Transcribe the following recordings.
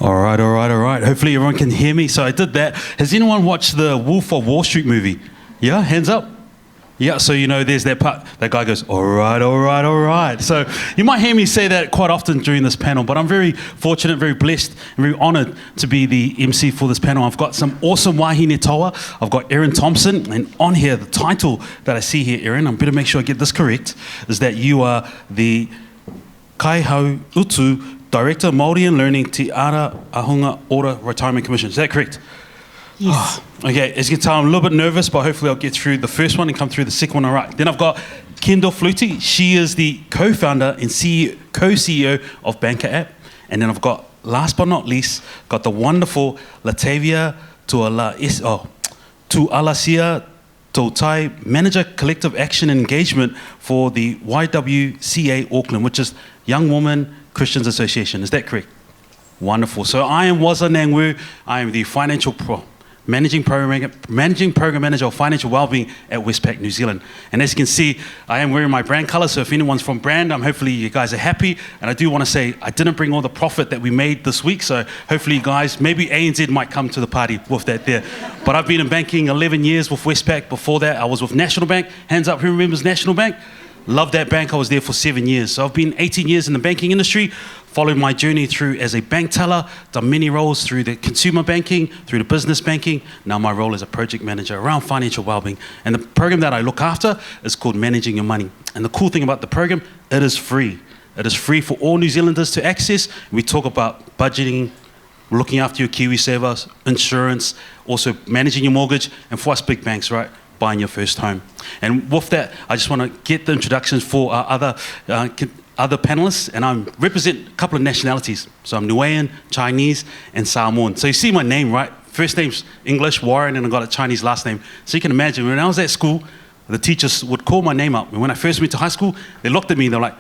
All right. Hopefully everyone can hear me. So I did that. Has anyone watched the Wolf of Wall Street movie? Yeah, hands up. Yeah, so you know there's that part, that guy goes, all right. So you might hear me say that quite often during this panel, but I'm very fortunate, very blessed, and very honoured to be the MC for this panel. I've got some awesome wahine toa. I've got Erin Thompson, and on here, the title that I see here, Erin, I'm better make sure I get this correct, is that you are the Kaihau Utu Director of Māori and Learning Te Ara Ahunga Ora Retirement Commission. Is that correct? Yes. Okay, as you can tell, I'm a little bit nervous, but hopefully I'll get through the first one and come through the second one all right. Then I've got Kendall Flutey. She is the co-founder and co-CEO of Banqer app. And then I've got, last but not least, got the wonderful Latayvia Tualasea Tautai, Manager Collective Action and Engagement for the YWCA Auckland, which is Young Women Christians Association. Is that correct? Wonderful. So I am Waza Nangwu. I am the Managing Program Manager of Financial Wellbeing at Westpac, New Zealand. And as you can see, I am wearing my brand colour, so if anyone's from brand, hopefully you guys are happy. And I do want to say, I didn't bring all the profit that we made this week, so hopefully you guys, maybe ANZ might come to the party with that there. But I've been in banking 11 years with Westpac. Before that, I was with National Bank. Hands up, who remembers National Bank? Love that bank. I was there for 7 years. So I've been 18 years in the banking industry, followed my journey through as a bank teller, done many roles through the consumer banking, through the business banking. Now my role is a project manager around financial wellbeing. And the program that I look after is called Managing Your Money. And the cool thing about the program, it is free. It is free for all New Zealanders to access. We talk about budgeting, looking after your KiwiSaver, insurance, also managing your mortgage, and for us big banks, right? Buying your first home. And with that, I just want to get the introductions for our other panelists, and I represent a couple of nationalities. So I'm Niuean, Chinese, and Samoan. So you see my name, right? First name's English, Warren, and I got a Chinese last name. So you can imagine, when I was at school, the teachers would call my name up. And when I first went to high school, they looked at me, they're like,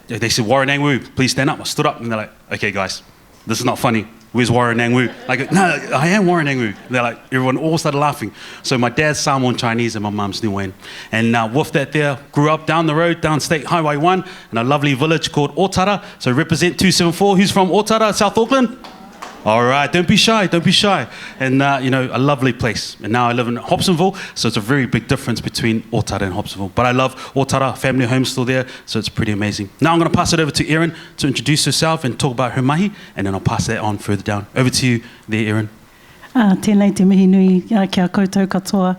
they said, Warren Nangwu, please stand up. I stood up, and they're like, okay, guys, this is not funny. Where's Warren Nangwu? I go, no, I am Warren Nangwu. They're like, everyone all started laughing. So my dad's Samoan Chinese and my mum's Niuean. And with that there, grew up down the road, down State Highway 1, in a lovely village called Otara. So represent 274. Who's from Otara, South Auckland? All right, don't be shy. And, a lovely place. And now I live in Hobsonville, so it's a very big difference between Otara and Hobsonville. But I love Otara, family home still there, so it's pretty amazing. Now I'm going to pass it over to Erin to introduce herself and talk about her mahi, and then I'll pass that on further down. Over to you there, Erin. Tēnei te mihi nui kia koutou katoa.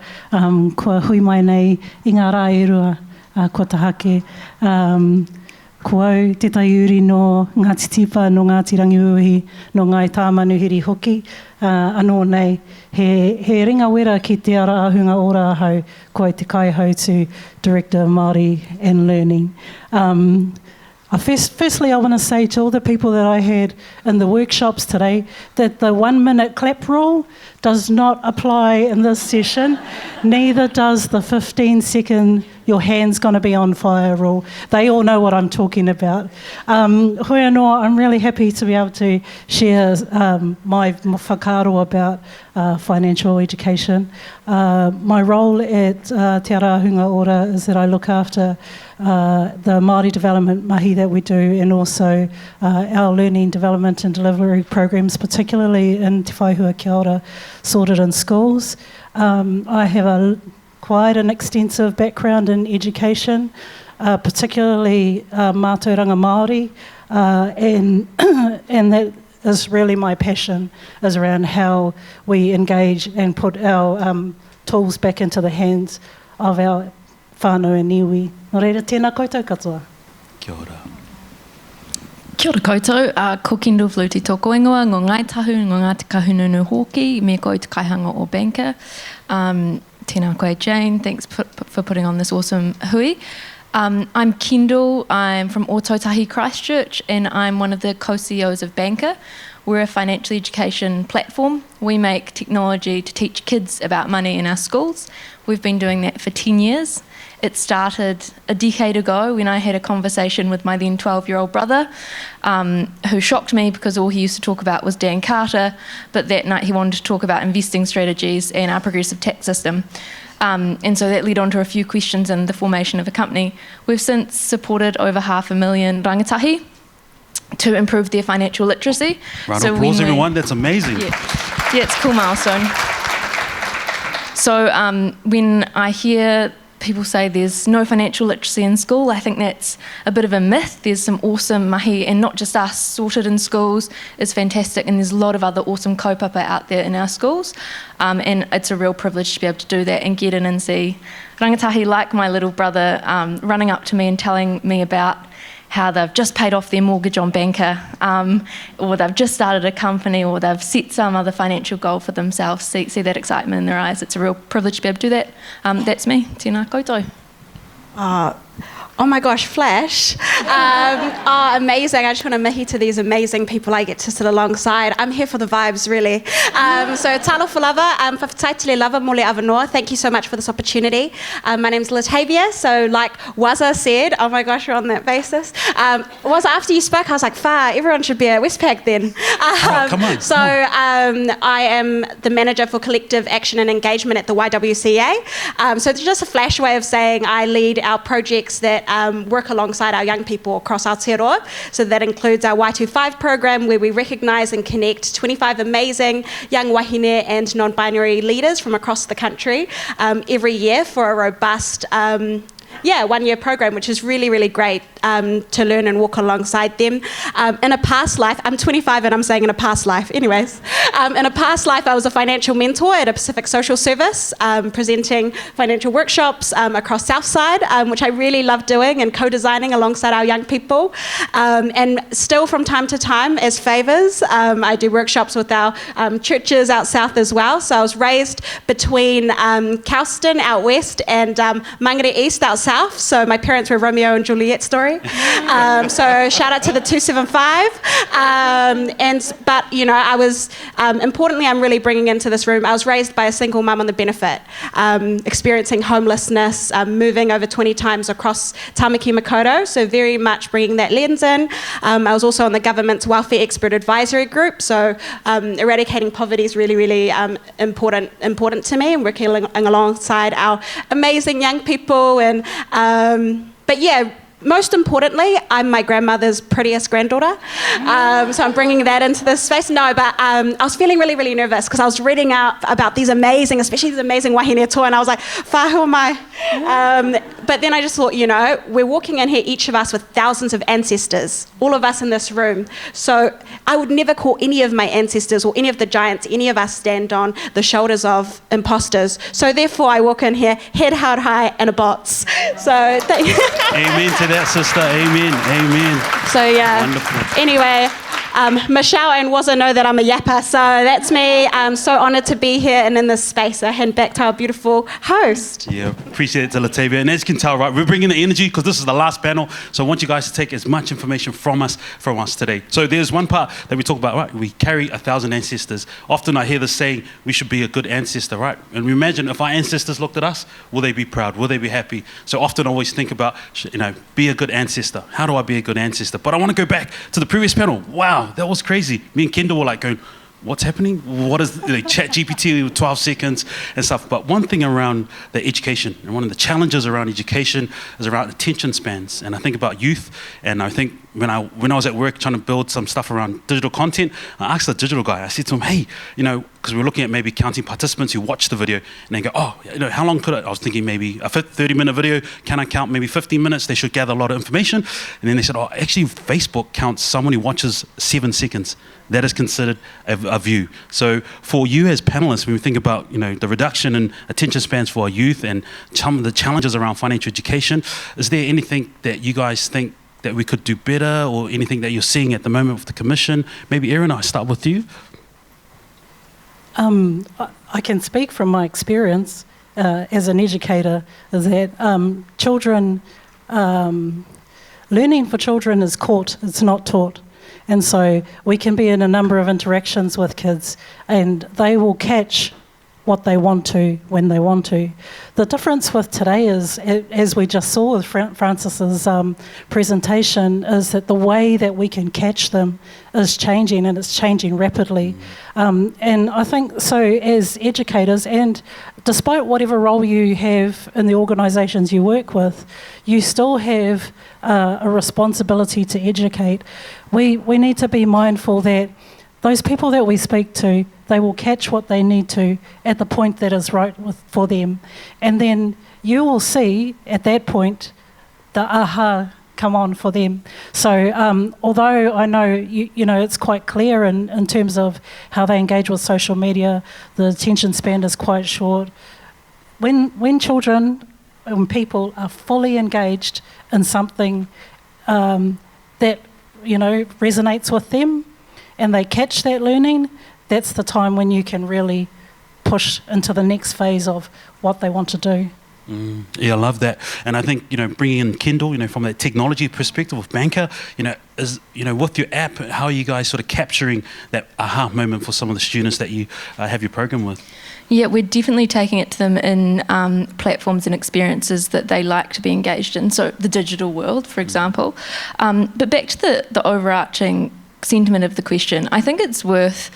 Kua hui mai nei I ngā rā e rua kua tahake. Ko au te tai uri no Ngāti Tipa, no Ngāti Rangiuhi, no Ngai Tāmanuhiri hoki. Anō nei, he ringa wera ki te ara ahunga ora ahau, ko au te kaihau to Director of Māori and Learning. Firstly, I want to say to all the people that I had in the workshops today that the 1 minute clap rule does not apply in this session. Neither does the 15-second your hand's going to be on fire rule. They all know what I'm talking about. Hoi anō, I'm really happy to be able to share my whakaaro about financial education. My role at Te Ara Ahunga Ora is that I look after the Māori development mahi that we do, and also our learning development and delivery programs, particularly in Te Whaihua Kia Ora, sorted in schools. I have quite an extensive background in education, particularly mātauranga Māori, and that is really my passion, is around how we engage and put our tools back into the hands of our whānau and iwi. Nō reira, tēnā koutou katoa. Kia ora. Kia ora koutou, ko Kendall Flutey tōko ingoa, ngō ngai tahu, ngō Ngāti Kahungunu hoki, me ko te kaihanga o Banqer. Tēnā koe Jane, thanks for putting on this awesome hui. I'm Kendall, I'm from Ōtautahi Christchurch, and I'm one of the co-CEOs of Banqer. We're a financial education platform. We make technology to teach kids about money in our schools. We've been doing that for 10 years. It started a decade ago when I had a conversation with my then 12-year-old brother, who shocked me because all he used to talk about was Dan Carter, but that night he wanted to talk about investing strategies and our progressive tax system. And so that led on to a few questions and the formation of a company. We've since supported over 500,000 rangatahi, to improve their financial literacy. Round of applause, everyone. That's amazing. Yeah, it's a cool milestone. So when I hear people say there's no financial literacy in school, I think that's a bit of a myth. There's some awesome mahi, and not just us, sorted in schools is fantastic, and there's a lot of other awesome kaupapa out there in our schools, and it's a real privilege to be able to do that and get in and see rangatahi like my little brother running up to me and telling me about how they've just paid off their mortgage on Banqer, or they've just started a company, or they've set some other financial goal for themselves. See that excitement in their eyes. It's a real privilege to be able to do that. That's me. Tēnā koutou. Oh my gosh, Flash. Amazing. I just want to mihi to these amazing people I get to sit alongside. I'm here for the vibes, really. So talofa lava, whawhataitele lava mole avanoa. Thank you so much for this opportunity. My name's Latayvia. So like Waza said, oh my gosh, we're on that basis. Waza, after you spoke, I was like, everyone should be at Westpac then. Come on. So I am the manager for collective action and engagement at the YWCA. So it's just a flash way of saying I lead our projects that work alongside our young people across Aotearoa. So that includes our Y25 program, where we recognise and connect 25 amazing young wahine and non-binary leaders from across the country every year for a robust one-year program, which is really, really great to learn and walk alongside them. In a past life, I'm 25 and I'm saying in a past life, anyways. In a past life, I was a financial mentor at a Pacific Social Service, presenting financial workshops across Southside, which I really love doing and co-designing alongside our young people. And still from time to time, as favours, I do workshops with our churches out south as well. So I was raised between Cowston out west and Mangere East out south. So my parents were Romeo and Juliet story. So shout out to the 275. But you know, I was importantly, I'm really bringing into this room. I was raised by a single mum on the benefit, experiencing homelessness, moving over 20 times across Tamaki Makaurau. So very much bringing that lens in. I was also on the government's welfare expert advisory group. So eradicating poverty is really, really important to me, and working alongside our amazing young people. And but yeah, most importantly, I'm my grandmother's prettiest granddaughter. So I'm bringing that into this space. No, but I was feeling really, really nervous because I was reading out about these amazing, especially these amazing wahine toa, and I was like, who am I? But then I just thought, you know, we're walking in here, each of us with thousands of ancestors, all of us in this room. So I would never call any of my ancestors or any of the giants, any of us stand on the shoulders of imposters. So therefore I walk in here, head held high and a bots. So thank you. Amen to that, sister. Amen. Amen. So yeah. Wonderful. Anyway, Michelle and Waza know that I'm a yapper, so that's me. I'm so honoured to be here and in this space. I hand back to our beautiful host. Yeah, appreciate it to Latayvia. And as you can tell, right, we're bringing the energy because this is the last panel. So I want you guys to take as much information from us today. So there's one part that we talk about, right? We carry 1,000 ancestors. Often I hear this saying, we should be a good ancestor, right? And we imagine if our ancestors looked at us, will they be proud? Will they be happy? So often I always think about, you know, be a good ancestor. How do I be a good ancestor? But I want to go back to the previous panel. Wow, that was crazy. Me and Kendall were like going, what's happening? What is chat GPT with 12 seconds and stuff? But one thing around the education, and one of the challenges around education is around attention spans. And I think about youth, and I think when I was at work trying to build some stuff around digital content, I asked the digital guy, I said to him, hey, you know, because we were looking at maybe counting participants who watched the video, and they go, oh, you know, how long could I was thinking maybe a 30-minute video, can I count maybe 15 minutes? They should gather a lot of information. And then they said, oh, actually Facebook counts someone who watches 7 seconds. That is considered a view. So for you as panelists, when we think about, you know, the reduction in attention spans for our youth and some of the challenges around financial education, is there anything that you guys think that we could do better, or anything that you're seeing at the moment with the Commission? Maybe Erin, I'll start with you. I can speak from my experience as an educator, is that children, learning for children is caught, it's not taught. And so we can be in a number of interactions with kids, and they will catch what they want to when they want to. The difference with today is, as we just saw with Francis's presentation, is that the way that we can catch them is changing, and it's changing rapidly. And I think so as educators, and despite whatever role you have in the organisations you work with, you still have a responsibility to educate. We need to be mindful that those people that we speak to, they will catch what they need to at the point that is right for them. And then you will see at that point the aha come on for them. So although I know, you know, it's quite clear in terms of how they engage with social media, the attention span is quite short. When children and people are fully engaged in something that, you know, resonates with them, and they catch that learning, that's the time when you can really push into the next phase of what they want to do. Yeah, I love that. And I think, you know, bringing in Kendall, you know, from that technology perspective of Banqer, you know, is, you know, with your app, how are you guys sort of capturing that aha moment for some of the students that you have your program with? Yeah, we're definitely taking it to them in platforms and experiences that they like to be engaged in, so the digital world, for example. But back to the overarching sentiment of the question, I think it's worth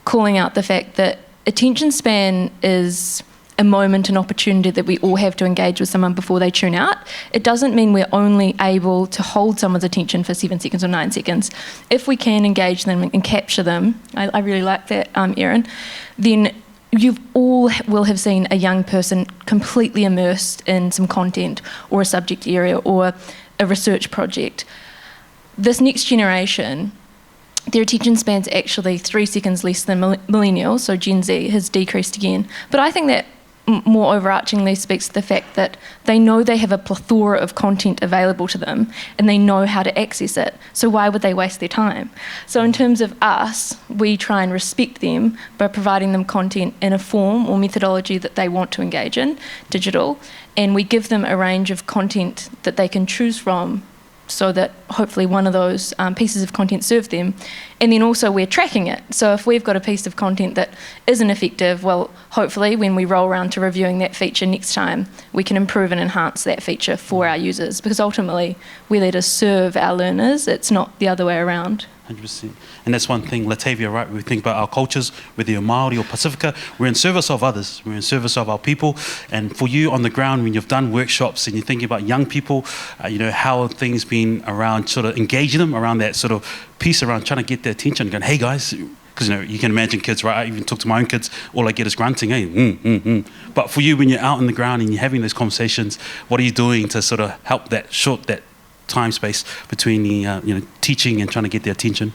calling out the fact that attention span is a moment, an opportunity that we all have to engage with someone before they tune out. It doesn't mean we're only able to hold someone's attention for 7 seconds or 9 seconds. If we can engage them and capture them, I really like that, Erin, then you all will have seen a young person completely immersed in some content or a subject area or a research project. This next generation, their attention span's actually 3 seconds less than millennials, so Gen Z has decreased again. But I think that more overarchingly speaks to the fact that they know they have a plethora of content available to them and they know how to access it. So why would they waste their time? So in terms of us, we try and respect them by providing them content in a form or methodology that they want to engage in, digital, and we give them a range of content that they can choose from so that hopefully one of those pieces of content serve them. And then also we're tracking it. So if we've got a piece of content that isn't effective, well, hopefully when we roll around to reviewing that feature next time, we can improve and enhance that feature for our users, because ultimately we're there to serve our learners. It's not the other way around. 100%. And that's one thing, Latayvia, right? We think about our cultures, whether you're Māori or Pacifica, we're in service of others, we're in service of our people. And for you on the ground, when you've done workshops and you're thinking about young people, you know, how have things been around sort of engaging them around that sort of piece around trying to get their attention, going, hey guys, because, you know, you can imagine kids, right? I even talk to my own kids, all I get is grunting, hey, But for you, when you're out on the ground and you're having those conversations, what are you doing to sort of help that time space between the you know, teaching and trying to get their attention?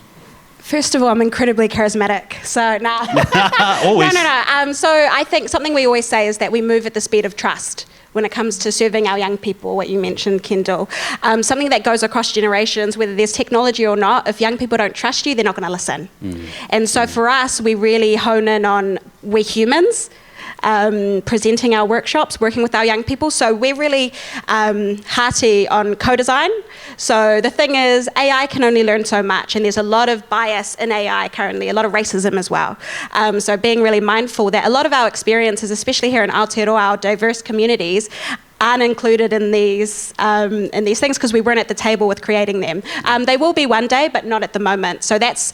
First of all, I'm incredibly charismatic, so nah. Always. No. So I think something we always say is that we move at the speed of trust when it comes to serving our young people, what you mentioned, Kendall. Something that goes across generations, whether there's technology or not, if young people don't trust you, they're not going to listen. And so for us, we really hone in on we're humans, presenting our workshops, working with our young people. So we're really hearty on co-design. So the thing is, AI can only learn so much, and there's a lot of bias in AI currently, a lot of racism as well. So being really mindful that a lot of our experiences, especially here in Aotearoa, our diverse communities, aren't included in these things because we weren't at the table with creating them. They will be one day, but not at the moment. So that's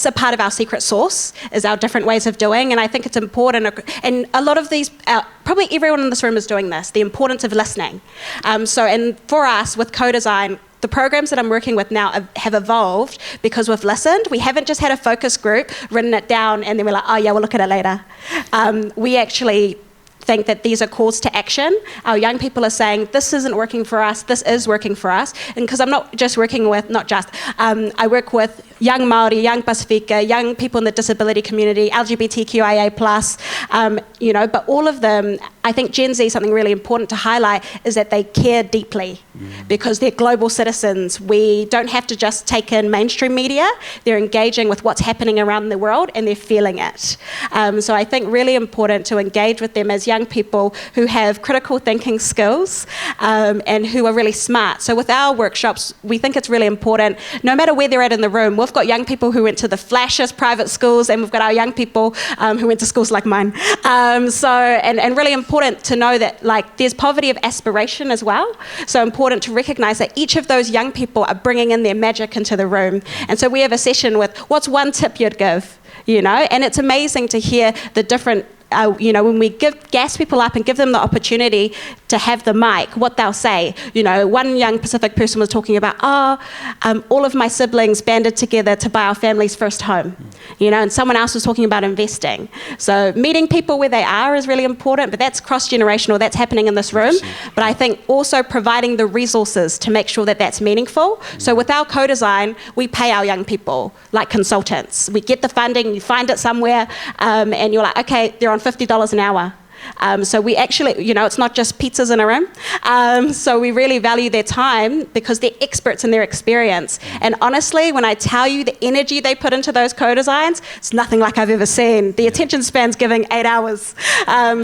a part of our secret sauce, is our different ways of doing. And I think it's important. And a lot of these, probably everyone in this room is doing this, the importance of listening. And for us, with co-design, the programs that I'm working with now have evolved because we've listened. We haven't just had a focus group, written it down, and then we're like, oh yeah, we'll look at it later. We actually think that these are calls to action. Our young people are saying, this isn't working for us, this is working for us. And because I'm not just working with, I work with young Māori, young Pacifica, young people in the disability community, LGBTQIA+, but all of them, I think Gen Z, something really important to highlight is that they care deeply because they're global citizens. We don't have to just take in mainstream media, they're engaging with what's happening around the world and they're feeling it. So I think really important to engage with them as young young people who have critical thinking skills and who are really smart. So with our workshops, we think it's really important, no matter where they're at in the room. We've got young people who went to the flashest private schools, and we've got our young people who went to schools like mine. And really important to know that like there's poverty of aspiration as well. So important to recognise that each of those young people are bringing in their magic into the room. And so we have a session with, what's one tip you'd give? You know, and it's amazing to hear the different, when we gas people up and give them the opportunity to have the mic, what they'll say. You know, one young Pacific person was talking about, all of my siblings banded together to buy our family's first home. You know, and someone else was talking about investing. So meeting people where they are is really important, but that's cross-generational, that's happening in this room. But I think also providing the resources to make sure that that's meaningful. So with our co-design, we pay our young people like consultants. We get the funding, you find it somewhere, and you're like, okay, they're on $50 an hour. So we actually, it's not just pizzas in a room. So we really value their time because they're experts in their experience. And honestly, when I tell you the energy they put into those co-designs, it's nothing like I've ever seen. The attention span's giving 8 hours.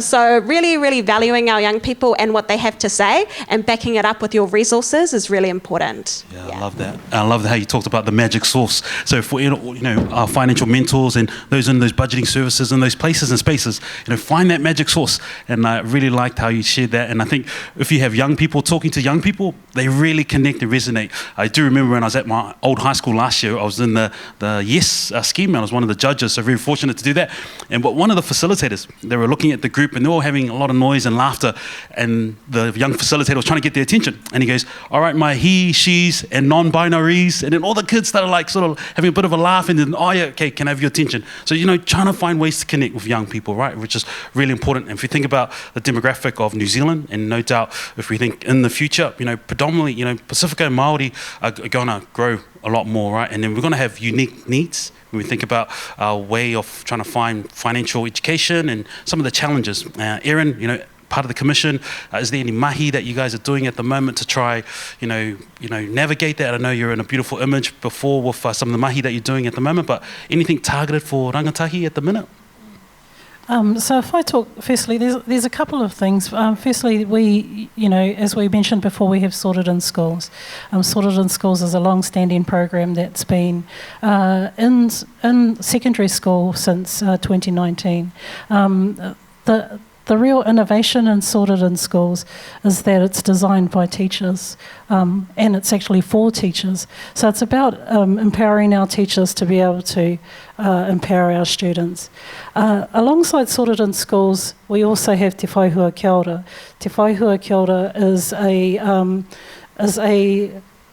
So really, really valuing our young people and what they have to say and backing it up with your resources is really important. Yeah, I love that. I love how you talked about the magic source. So for our financial mentors and those in those budgeting services and those places and spaces, find that magic source. And I really liked how you shared that. And I think if you have young people talking to young people, they really connect and resonate. I do remember when I was at my old high school last year, I was in the YES scheme. I was one of the judges, so very fortunate to do that. But one of the facilitators, they were looking at the group and they were all having a lot of noise and laughter. And the young facilitator was trying to get their attention. And he goes, all right, my he, she's, and non-binaries. And then all the kids started like sort of having a bit of a laugh and then, oh yeah, okay, can I have your attention? So, trying to find ways to connect with young people, right? Which is really important. And if you think about the demographic of New Zealand, and no doubt if we think in the future, predominantly, Pacifica and Māori are going to grow a lot more, right? And then we're going to have unique needs when we think about our way of trying to find financial education and some of the challenges. Erin, part of the commission, is there any mahi that you guys are doing at the moment to try, navigate that? I know you're in a beautiful image before with some of the mahi that you're doing at the moment, but anything targeted for rangatahi at the minute? So if I talk, firstly, there's a couple of things. Firstly, we, as we mentioned before, we have Sorted in Schools. Sorted in Schools is a long-standing program that's been in secondary school since 2019. The real innovation in Sorted in Schools is that it's designed by teachers and it's actually for teachers. So it's about empowering our teachers to be able to empower our students. Alongside Sorted in Schools, we also have Te Whaihua Kia Ora. Te Whaihua Kia Ora is a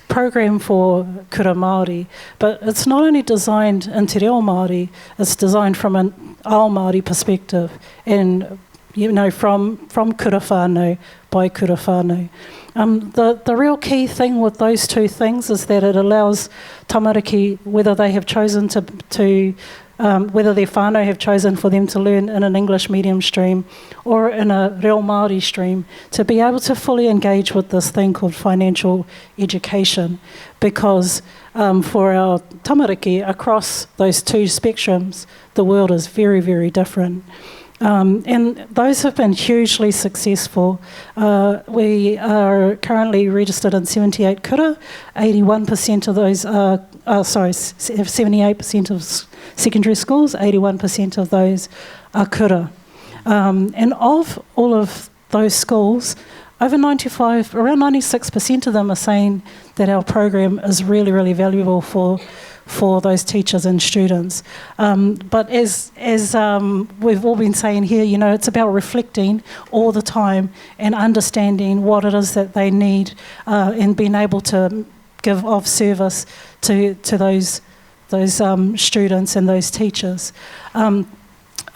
program for kura Māori, but it's not only designed in Te Reo Māori, it's designed from an ao Māori perspective and from kura whānau by kura whānau. The real key thing with those two things is that it allows tamariki, whether they have chosen whether their whānau have chosen for them to learn in an English medium stream or in a reo Māori stream, to be able to fully engage with this thing called financial education, because for our tamariki across those two spectrums, the world is very, very different. And those have been hugely successful. We are currently registered in 78 kura. 81% of those are, 78% of secondary schools, 81% of those are kura. And of all of those schools, around 96% of them are saying that our program is really, really valuable for those teachers and students. But as we've all been saying here, it's about reflecting all the time and understanding what it is that they need and being able to give of service to those students and those teachers.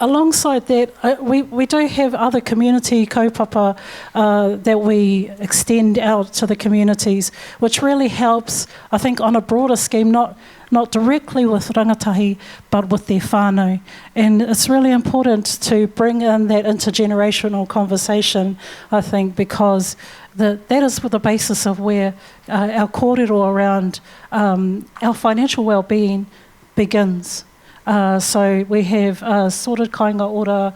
Alongside that, we do have other community kaupapa that we extend out to the communities, which really helps, I think, on a broader scheme, not directly with rangatahi, but with their whānau. And it's really important to bring in that intergenerational conversation, I think, because that is the basis of where our kōrero around our financial well-being begins. So we have sorted kāinga ora.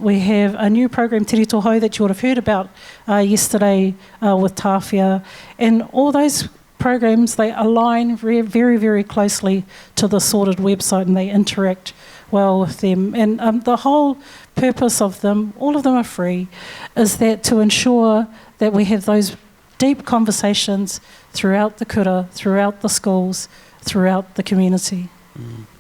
We have a new program, Tiri Toho, that you would have heard about yesterday with Latayvia. And all those programs, they align very, very closely to the sorted website, and they interact well with them. And the whole purpose of them, all of them are free, is that to ensure that we have those deep conversations throughout the kura, throughout the schools, throughout the community.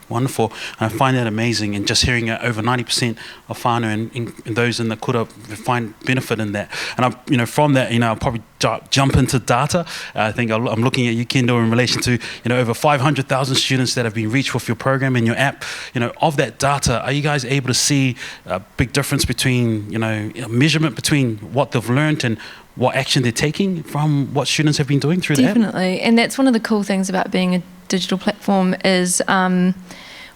Wonderful. I find that amazing, and just hearing over 90% of whānau and those in the kura find benefit in that. And from that, I'll probably jump into data. I think I'm looking at you, Kendall, in relation to over 500,000 students that have been reached with your program and your app. Of that data, are you guys able to see a big difference between measurement between what they've learned and what action they're taking from what students have been doing through the app? Definitely, and that's one of the cool things about being a digital platform is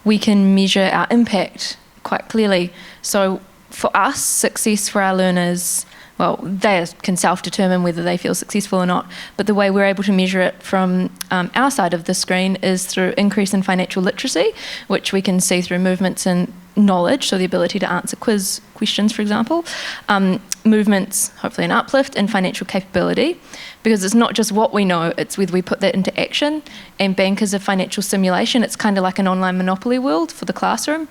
we can measure our impact quite clearly. So for us, success for our learners, well, they can self-determine whether they feel successful or not, but the way we're able to measure it from our side of the screen is through increase in financial literacy, which we can see through movements in knowledge, so the ability to answer quiz questions, for example, movements, hopefully an uplift in financial capability, because it's not just what we know, it's whether we put that into action. And Banqer's a financial simulation. It's kind of like an online monopoly world for the classroom.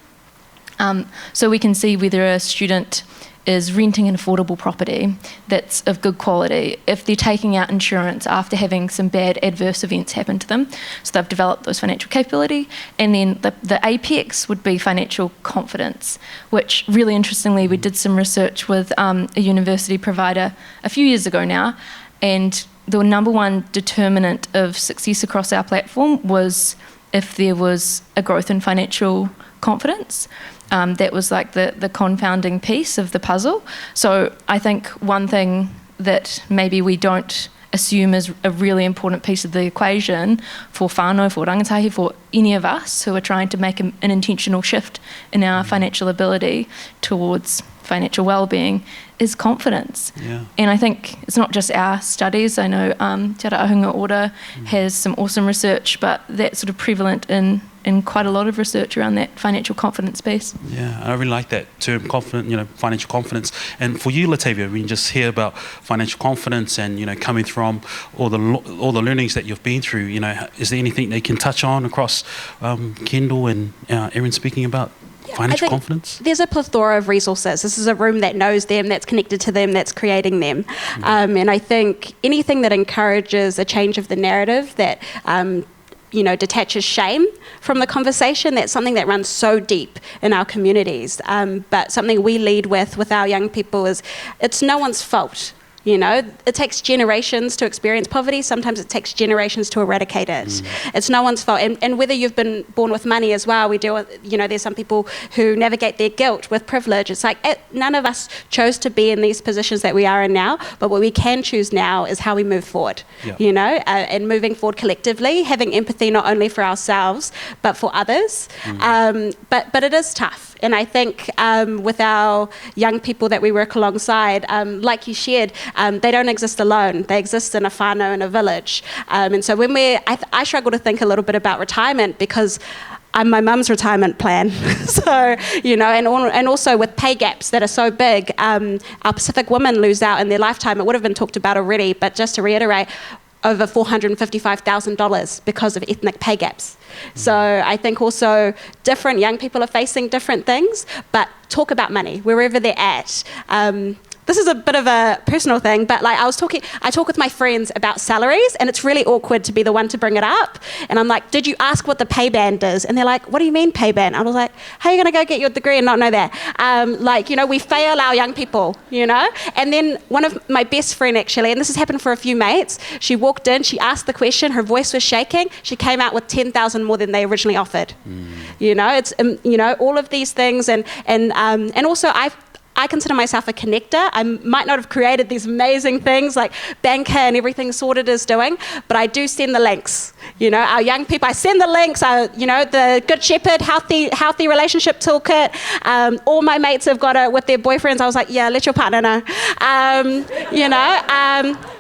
So we can see whether a student is renting an affordable property that's of good quality, if they're taking out insurance after having some bad adverse events happen to them. So they've developed those financial capability. And then the apex would be financial confidence, which really interestingly, we did some research with a university provider a few years ago now, and the number one determinant of success across our platform was if there was a growth in financial confidence. That was like the confounding piece of the puzzle. So I think one thing that maybe we don't assume is a really important piece of the equation for whānau, for rangatahi, for any of us who are trying to make an intentional shift in our financial ability towards financial well-being is confidence. Yeah. And I think it's not just our studies. I know Te Ahunga Order has some awesome research, but that's sort of prevalent in quite a lot of research around that financial confidence piece. Yeah, I really like that term, financial confidence. And for you, Latayvia, when you just hear about financial confidence and coming from all the learnings that you've been through, is there anything they can touch on across Kendall and Erin speaking about financial confidence? There's a plethora of resources. This is a room that knows them, that's connected to them, that's creating them. And I think anything that encourages a change of the narrative that detaches shame from the conversation, that's something that runs so deep in our communities. But something we lead with our young people is it's no one's fault. It takes generations to experience poverty. Sometimes it takes generations to eradicate it. It's no one's fault. And whether you've been born with money as well, we deal with, there's some people who navigate their guilt with privilege. It's like none of us chose to be in these positions that we are in now, but what we can choose now is how we move forward, and moving forward collectively, having empathy not only for ourselves, but for others. But it is tough. And I think with our young people that we work alongside, like you shared, they don't exist alone. They exist in a whānau, in a village. And so when I struggle to think a little bit about retirement because I'm my mum's retirement plan. So, and also with pay gaps that are so big, our Pacific women lose out in their lifetime. It would have been talked about already, but just to reiterate, over $455,000 because of ethnic pay gaps. So I think also different young people are facing different things, but talk about money wherever they're at. This is a bit of a personal thing, but I talk with my friends about salaries, and it's really awkward to be the one to bring it up. And I'm like, did you ask what the pay band is? And they're like, what do you mean pay band? I was like, how are you going to go get your degree and not know that? We fail our young people, And then one of my best friend actually, and this has happened for a few mates, she walked in, she asked the question, her voice was shaking, she came out with 10,000 more than they originally offered. It's, all of these things, and also I consider myself a connector. I might not have created these amazing things like Banqer and everything Sorted is doing, but I do send the links. Our young people, I send the links, the Good Shepherd, healthy relationship toolkit. All my mates have got it with their boyfriends. I was like, yeah, let your partner know.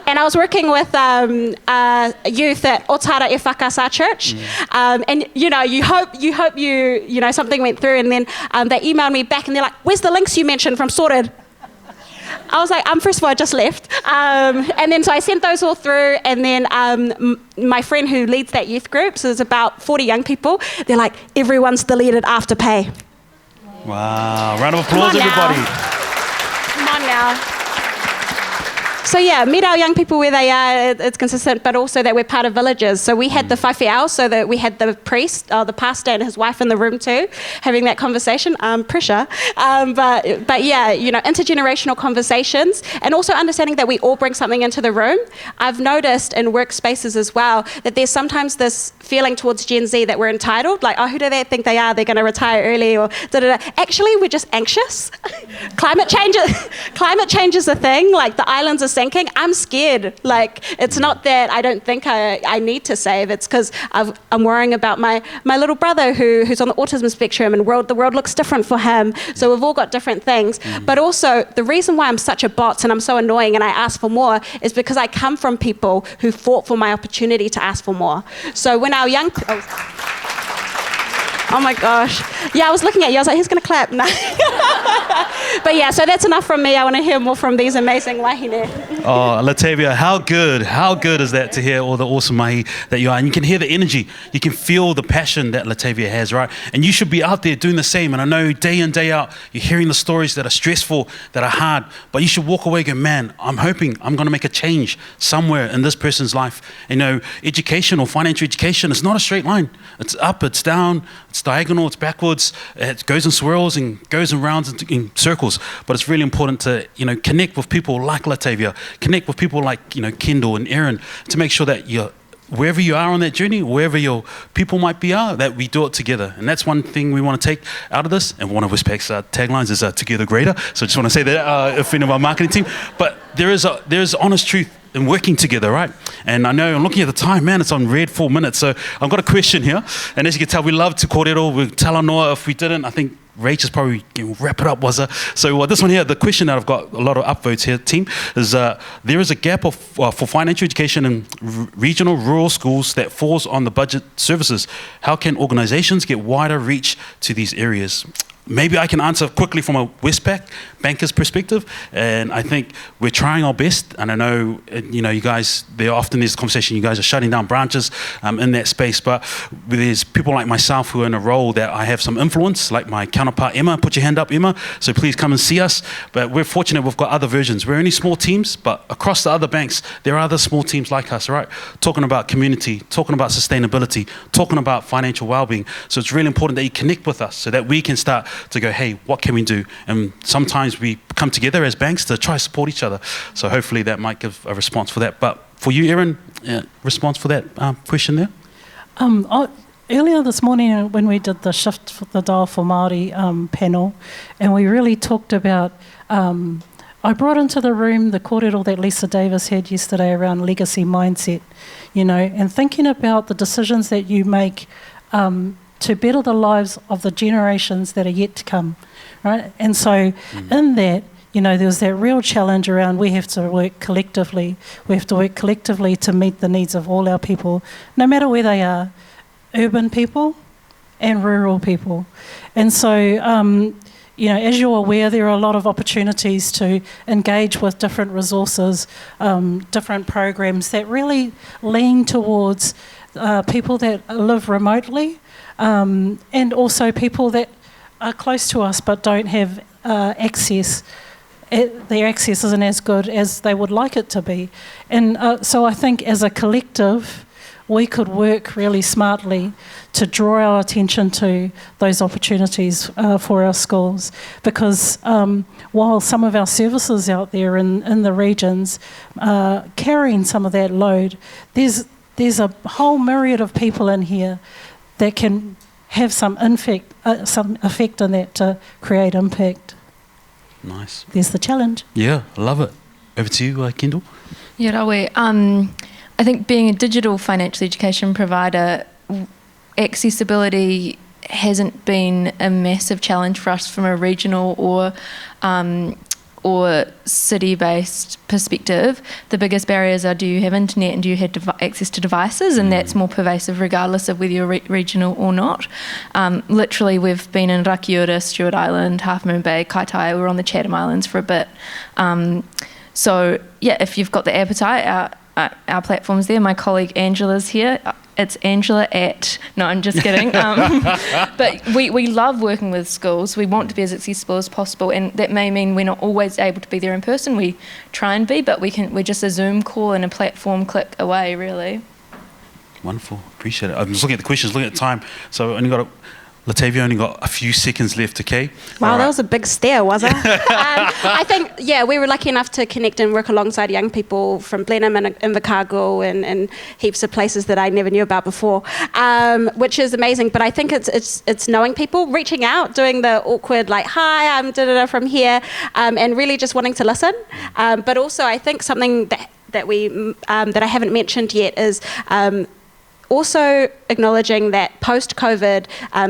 And I was working with youth at Otara e Whakasa Church, and you hope something went through, and then they emailed me back, and they're like, "Where's the links you mentioned from Sorted?" I was like, first of all, I just left, and then so I sent those all through, and then my friend who leads that youth group, so there's about 40 young people. They're like, "Everyone's deleted Afterpay." Wow! Round of applause, everybody. Come on now. So yeah, meet our young people where they are, it's consistent, but also that we're part of villages. So we had the whawhiao, so that we had the priest, the pastor and his wife in the room too, having that conversation, pressure. But yeah, intergenerational conversations, and also understanding that we all bring something into the room. I've noticed in workspaces as well, that there's sometimes this feeling towards Gen Z that we're entitled, like, oh, who do they think they are? They're going to retire early, or da-da-da. Actually, we're just anxious. Climate change is a thing, like the islands are sinking. I'm scared. Like, it's not that I don't think I need to save. It's because I'm worrying about my little brother who's on the autism spectrum, and the world looks different for him. So we've all got different things. But also, the reason why I'm such a bot and I'm so annoying and I ask for more is because I come from people who fought for my opportunity to ask for more. So when our young... Oh my gosh. Yeah, I was looking at you. I was like, who's going to clap? No. But yeah, so that's enough from me. I want to hear more from these amazing wahine. Oh, Latayvia, how good is that to hear all the awesome mahi that you are. And you can hear the energy. You can feel the passion that Latayvia has, right? And you should be out there doing the same. And I know day in, day out, you're hearing the stories that are stressful, that are hard, but you should walk away going, man, I'm hoping I'm going to make a change somewhere in this person's life. Education or financial education is not a straight line. It's up, it's down, it's diagonal, it's backwards, it goes in swirls and goes in rounds in circles. But it's really important to, connect with people like Latayvia, connect with people like, Kendall and Erin, to make sure that wherever you are on that journey, wherever your people might be that we do it together. And that's one thing we want to take out of this. And one of Westpac's taglines is together greater. So I just want to say that if any of our marketing team. But there is honest truth in working together, right? And I know, I'm looking at the time, man, it's on red 4 minutes. So I've got a question here. And as you can tell, we love to kōrero. We tell Noah if we didn't, I think Rach is probably going to wrap it up, was her. So this one here, the question that I've got a lot of upvotes here, team, is there is a gap for financial education in regional rural schools that falls on the budget services. How can organisations get wider reach to these areas? Maybe I can answer quickly from a Westpac banker's perspective, and I think we're trying our best. And I know, you guys, there's a conversation, you guys are shutting down branches in that space, but there's people like myself who are in a role that I have some influence, like my counterpart Emma. Put your hand up, Emma, so please come and see us. But we're fortunate we've got other versions. We're only small teams, but across the other banks, there are other small teams like us, right? Talking about community, talking about sustainability, talking about financial well-being. So it's really important that you connect with us so that we can start to go, hey, what can we do? And sometimes we come together as banks to try to support each other. So hopefully that might give a response for that. But for you, Erin, response for that question there? Earlier this morning when we did the Shift for the Dial for Māori panel, and we really talked about, I brought into the room the kōrero that Lisa Davis had yesterday around legacy mindset, and thinking about the decisions that you make to better the lives of the generations that are yet to come, right? And so in that, there was that real challenge around we have to work collectively. We have to work collectively to meet the needs of all our people, no matter where they are, urban people and rural people. And so, as you're aware, there are a lot of opportunities to engage with different resources, different programs that really lean towards people that live remotely, and also people that are close to us but don't have access. Their access isn't as good as they would like it to be. And so I think as a collective, we could work really smartly to draw our attention to those opportunities for our schools. Because while some of our services out there in the regions carrying some of that load, there's a whole myriad of people in here that can have some effect on that to create impact. Nice. There's the challenge. Yeah, I love it. Over to you, Kendall. Yeah, Rawe. I think being a digital financial education provider, accessibility hasn't been a massive challenge for us from a regional or or city-based perspective, the biggest barriers are, do you have internet and do you have access to devices? And that's more pervasive regardless of whether you're regional or not. Literally, we've been in Rakiura, Stewart Island, Half Moon Bay, Tautai. We were on the Chatham Islands for a bit. So, yeah, if you've got the appetite, our platform's there. My colleague Angela's here. It's Angela at... No, I'm just kidding. But we love working with schools. We want to be as accessible as possible, and that may mean we're not always able to be there in person. We try and be, but we're just a Zoom call and a platform click away, really. Wonderful. Appreciate it. I'm just looking at the questions, looking at the time. So Latayvia only got a few seconds left, okay? Wow, that was a big stare, wasn't it? I think, we were lucky enough to connect and work alongside young people from Blenheim and Invercargill and heaps of places that I never knew about before, which is amazing. But I think it's knowing people, reaching out, doing the awkward, like, hi, I'm da-da-da from here, and really just wanting to listen. But also, I think something that I haven't mentioned yet is... also acknowledging that post-COVID,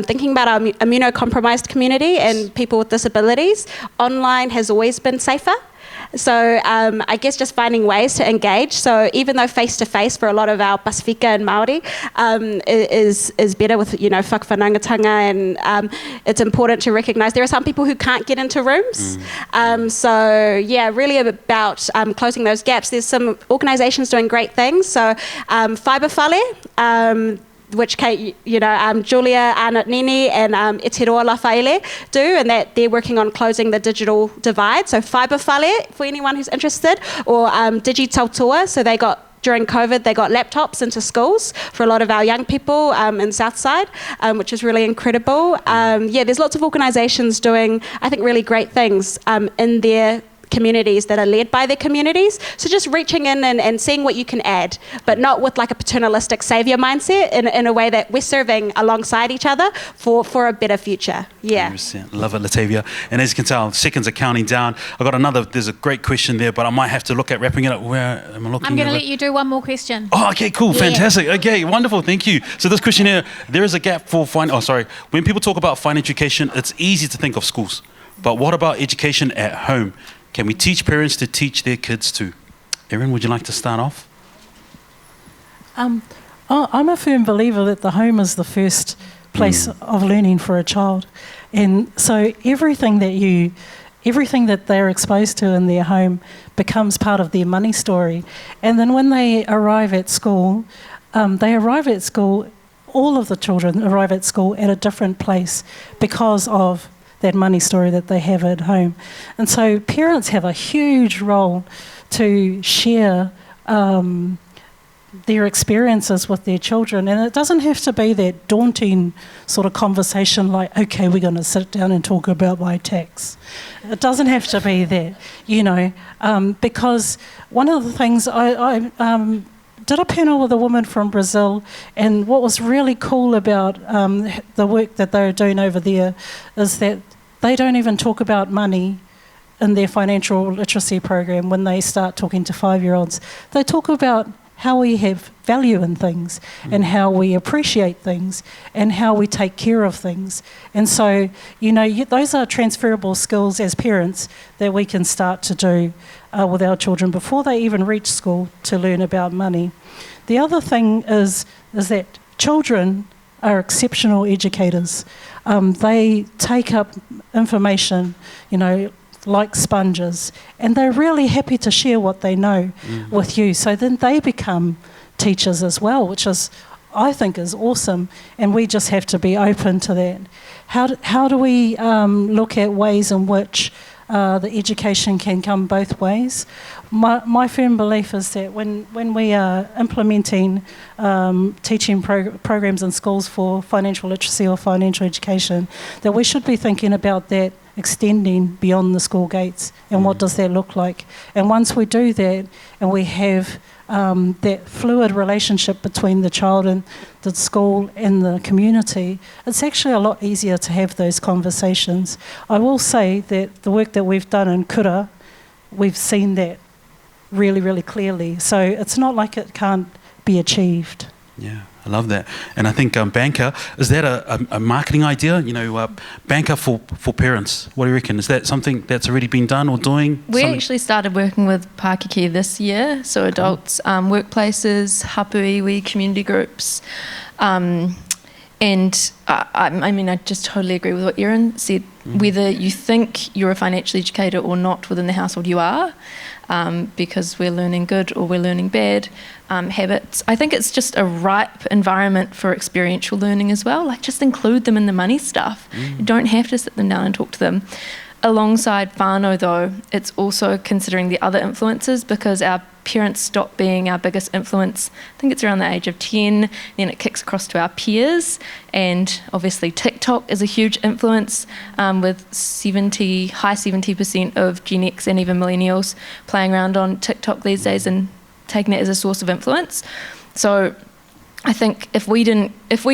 thinking about our immunocompromised community and people with disabilities, online has always been safer. So I guess just finding ways to engage. So even though face-to-face for a lot of our Pasifika and Māori is better with, whakawhanangatanga, and it's important to recognise there are some people who can't get into rooms. Really about closing those gaps. There's some organisations doing great things. So Fibre Whale, which Julia Arnott-Nini and Etiroa Lafaele do, and that they're working on closing the digital divide. So Fibre Whale, for anyone who's interested, or Digitautua, so during COVID, they got laptops into schools for a lot of our young people in Southside, which is really incredible. There's lots of organisations doing, I think, really great things in their communities that are led by their communities. So just reaching in and seeing what you can add, but not with like a paternalistic saviour mindset, in a way that we're serving alongside each other for a better future. 100%. Love it, Latayvia. And as you can tell, seconds are counting down. There's a great question there, but I might have to look at wrapping it up. Where am I looking? I'm going to let you do one more question. Oh, okay, cool, fantastic. Okay, wonderful, thank you. So this question here, there is a gap for when people talk about fine education, it's easy to think of schools, but what about education at home? Can we teach parents to teach their kids too? Erin, would you like to start off? I'm a firm believer that the home is the first place of learning for a child. And so everything that they're exposed to in their home becomes part of their money story. And then when they arrive at school, all of the children arrive at school at a different place because of that money story that they have at home. And so parents have a huge role to share their experiences with their children. And it doesn't have to be that daunting sort of conversation like, okay, we're going to sit down and talk about my tax. It doesn't have to be that, because one of the things I did a panel with a woman from Brazil, and what was really cool about the work that they're doing over there is that they don't even talk about money in their financial literacy program when they start talking to 5-year-olds. They talk about how we have value in things and how we appreciate things and how we take care of things. And so, those are transferable skills as parents that we can start to do with our children before they even reach school to learn about money. The other thing is that children are exceptional educators. They take up information, like sponges, and they're really happy to share what they know with you. So then they become teachers as well, which I think is awesome, and we just have to be open to that. How do we look at ways in which the education can come both ways? My firm belief is that when we are implementing teaching programs in schools for financial literacy or financial education, that we should be thinking about that extending beyond the school gates, and what does that look like? And once we do that, and we have that fluid relationship between the child and the school and the community, it's actually a lot easier to have those conversations. I will say that the work that we've done in Kura, we've seen that really, really clearly. So it's not like it can't be achieved. Yeah, I love that. And I think Banqer, is that a marketing idea? You know, Banqer for parents. What do you reckon? Is that something that's already been done or doing? We actually started working with Pakeke this year, so adults, workplaces, hapu iwi, community groups. And I mean, I just totally agree with what Erin said. Whether you think you're a financial educator or not within the household, you are, because we're learning good or we're learning bad habits. I think it's just a ripe environment for experiential learning as well. Like, just include them in the money stuff. You don't have to sit them down and talk to them. Alongside whānau, though, it's also considering the other influences, because our parents stop being our biggest influence. I think it's around the age of 10, then it kicks across to our peers, and obviously TikTok is a huge influence, with high 70% of Gen X and even millennials playing around on TikTok these days and taking it as a source of influence. So I think if we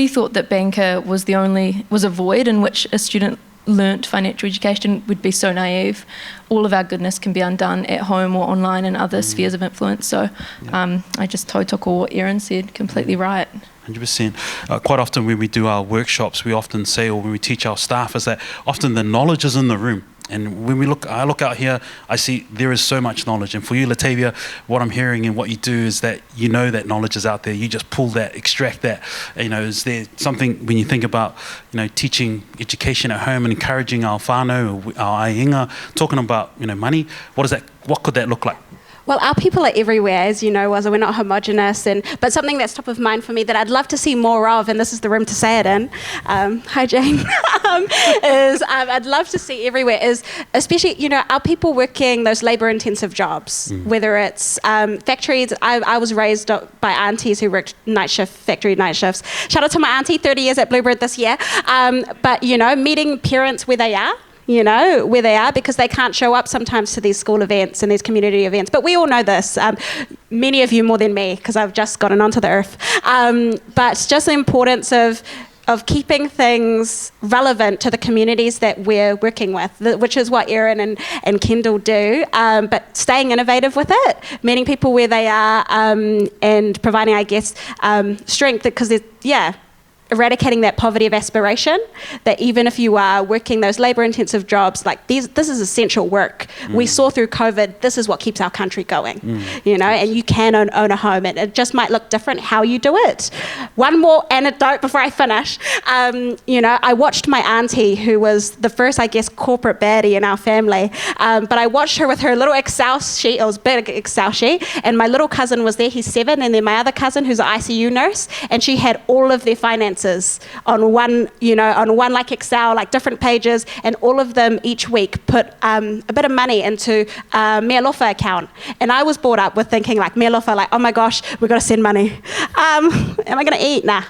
thought that Banqer was a void in which a student learnt financial education, would be so naive. All of our goodness can be undone at home or online in other spheres of influence. So I just tautoko what Erin said, completely right. 100%. Quite often when we do our workshops, we often say, or when we teach our staff, is that often the knowledge is in the room. And when I look out here, I see there is so much knowledge. And for you, Latayvia, what I'm hearing and what you do is that you know that knowledge is out there. You just pull that, extract that. You know, is there something when you think about, you know, teaching education at home and encouraging our whānau, our Ahunga, talking about, you know, money? What could that look like? Well, our people are everywhere, as you know, we're not homogenous, but something that's top of mind for me that I'd love to see more of, and this is the room to say it in, hi Jane, is I'd love to see everywhere, is especially, you know, our people working those labour-intensive jobs, whether it's factories. I was raised by aunties who worked factory night shifts. Shout out to my auntie, 30 years at Bluebird this year, but, you know, meeting parents where they are, because they can't show up sometimes to these school events and these community events. But we all know this, many of you more than me, because I've just gotten onto the earth. But just the importance of keeping things relevant to the communities that we're working with, which is what Erin and Kendall do, but staying innovative with it, meeting people where they are, and providing, I guess, strength, because eradicating that poverty of aspiration, that even if you are working those labour-intensive jobs, like this is essential work. We saw through COVID, this is what keeps our country going, you know, and you can own a home, and it just might look different how you do it. One more anecdote before I finish. You know, I watched my auntie, who was the first, I guess, corporate baddie in our family, but I watched her with her little Excel sheet. It was a big Excel sheet, and my little cousin was there, he's 7, and then my other cousin, who's an ICU nurse, and she had all of their finances on one like Excel, like different pages, and all of them each week put a bit of money into mea lofa account. And I was brought up with thinking like mea lofa, like, oh my gosh, we've got to send money. Am I going to eat? Nah.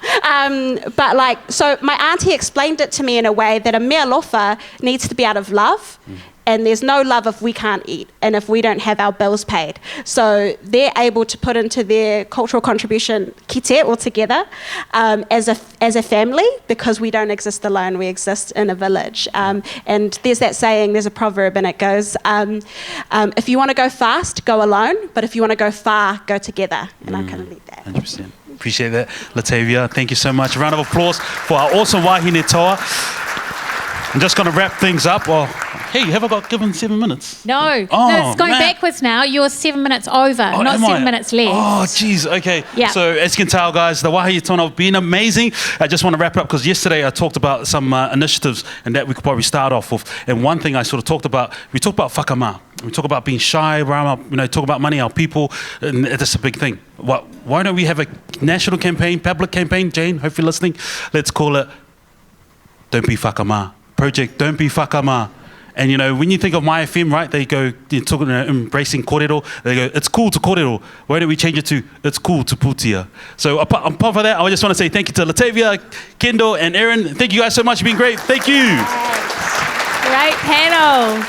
But like, so my auntie explained it to me in a way that a mea lofa needs to be out of love. And there's no love if we can't eat and if we don't have our bills paid. So they're able to put into their cultural contribution kite altogether as a family, because we don't exist alone, we exist in a village. And there's that saying, there's a proverb, and it goes, if you want to go fast, go alone, but if you want to go far, go together. And I kind of leave that. 100%. Appreciate that, Latayvia. Thank you so much. A round of applause for our awesome wahine toa. I'm just going to wrap things up. Well, hey, have I got given 7 minutes? No, it's going backwards now. You're 7 minutes over, not 7 minutes left. Oh, geez, okay. Yeah. So as you can tell, guys, the Wahine Tono have been amazing. I just want to wrap it up because yesterday I talked about some initiatives and that we could probably start off with. And one thing I sort of talked about, we talked about whakama. We talk about being shy, talk about money, our people, and that's a big thing. Why don't we have a national campaign, public campaign, Jane, hopefully listening? Let's call it Don't Be Whakama. Project Don't Be Whakama. And, you know, when you think of My FM, right, they go, you're talking embracing kōrero, they go, it's cool to kōrero. Why don't we change it to, it's cool to putia? So on top of that, I just want to say thank you to Latayvia, Kendall, and Erin. Thank you guys so much. You've been great. Thank you. Great panel.